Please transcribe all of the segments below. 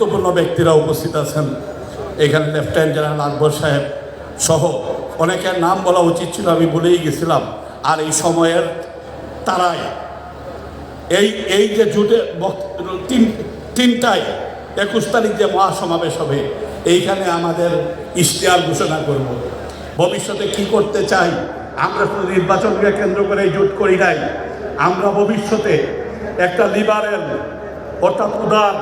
গুরুত্বপূর্ণ ব্যক্তিরা উপস্থিত আছেন। এখানে লেফটেন্যান্ট জেনারেল আকবর সাহেব সহ অনেকের নাম বলা উচিত ছিল, আমি বলেই গেছিলাম। আর এই সময়ের তারাই এই যে জুটে তিনটায় 21 তারিখ যে মহাসমাবেশ হবে, এইখানে আমাদের ইশতেহার ঘোষণা করব। ভবিষ্যতে কি করতে চাই, আমরা শুধু নির্বাচনকে কেন্দ্র করে জোট করি নাই। আমরা ভবিষ্যতে একটা লিবারেল অর্থাৎ উদার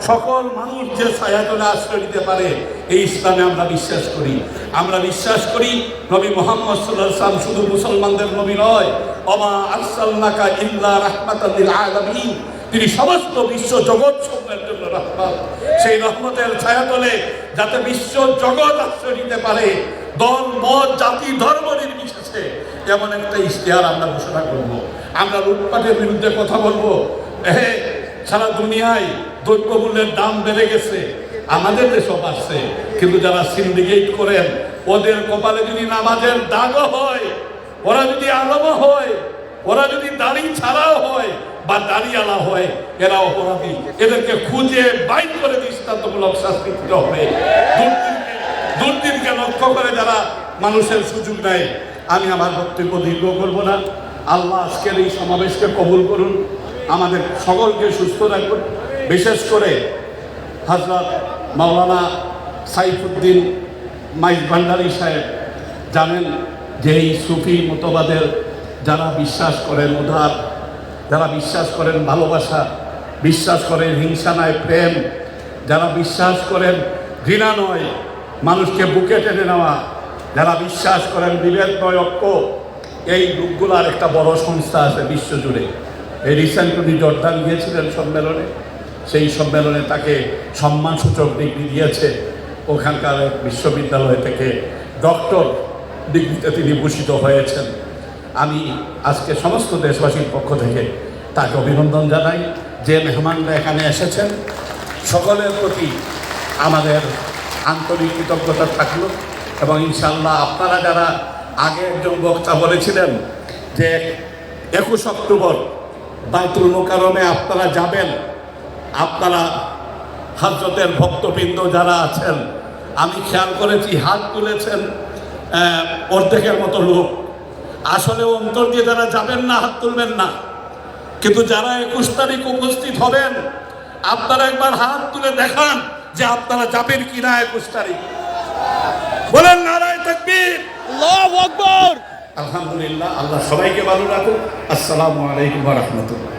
সকল মানুষ যে ছায়াতলে আশ্রয় নিতে পারে, এই ইসলামে আমরা বিশ্বাস করি। আমরা বিশ্বাস করি নবী মুহাম্মদ সাল্লাল্লাহু আলাইহি ওয়াসাল্লাম শুধু মুসলমানদের নবী নয়, ওমা আরসালনাকা ইল্লা রাহমাতাল লিল আলামিন, তিনি সমস্ত বিশ্ব জগৎ সমূহের জন্য রহমত। সেই রহমতের ছায়াতলে যাতে বিশ্ব জগৎ আশ্রয় নিতে পারে, দল মত জাতি ধর্ম নির্বিশেষে, এমন একটা ইশতেহার আমরা ঘোষণা করব। আমরা লুটপাটের বিরুদ্ধে কথা বলবো। সারা দুনিয়ায় দ্রব্যমূল্যের দাম বেড়ে গেছে, আমাদের দেশও বাড়ছে, কিন্তু যারা সিন্ডিকেট করেন ওদের কপালে যদি নামাজের দাগও হয়, ওরা যদি আলমও হয়, ওরা যদি দাড়ি ছাড়াও হয় বা দাড়িওয়ালা হয়, এরা অপরাধী। এদেরকে খুঁজে বাইর করে দৃষ্টান্তমূলক শাস্তি দিতে হবে। দুর্দিনকে লক্ষ্য করে যারা মানুষের সুযোগ নেয়। আমি আমার বক্তব্য দীর্ঘ করব না। আল্লাহ আজকের এই সমাবেশকে কবুল করুন, আমাদের সকলকে সুস্থ রাখুন। বিশেষ করে হযরত মাওলানা সাইফুদ্দিন মাইজ ভান্ডারী সাহেব জানেন যে এই সুফি মতবাদের যারা বিশ্বাস করেন উদার, যারা বিশ্বাস করেন ভালোবাসা, বিশ্বাস করেন হিংসা নয় প্রেম, যারা বিশ্বাস করেন ঘৃণা নয় মানুষকে বুকে টেনে নেওয়া, যারা বিশ্বাস করেন বিভেদ নয় ঐক্য, এই লোকগুলার একটা বড় সংস্থা আছে বিশ্বজুড়ে। এই রিসেন্ট উনি জর্দান গিয়েছিলেন সম্মেলনে, সেই সম্মেলনে তাকে সম্মানসূচক ডিগ্রি দিয়েছে। ওখানকার এক বিশ্ববিদ্যালয় থেকে ডক্টর ডিগ্রিতে তিনি ভূষিত হয়েছেন। আমি আজকে সমস্ত দেশবাসীর পক্ষ থেকে তাকে অভিনন্দন জানাই। যে মেহমানরা এখানে এসেছেন সকলের প্রতি আমাদের আন্তরিক কৃতজ্ঞতা থাকলো। এবং ইনশাআল্লাহ আপনারা যারা আগে একজন বক্তা বলেছিলেন যে 21 অক্টোবর বাইতুল মোকাররমে আপনারা যাবেন, আপনারা হযরতের ভক্তবৃন্দ যারা আছেন, আমি খেয়াল করেছি হাত তুলেছেন অর্ধেকের মতো লোক। আসলে অন্তর দিয়ে যারা যাবেন না হাত তুলবেন না, কিন্তু যারা 21 তারিখ উপস্থিত হবেন আপনারা একবার হাত তুলে দেখান যে আপনারা যাবেন কিনা 21 তারিখ। বলেন নারায়ে তাকবীর, আল্লাহু আকবার। আলহামদুলিল্লাহ। আল্লাহ সবাইকে ভালো রাখুন। আসসালামু আলাইকুম ওয়া রাহমাতুল্লাহ।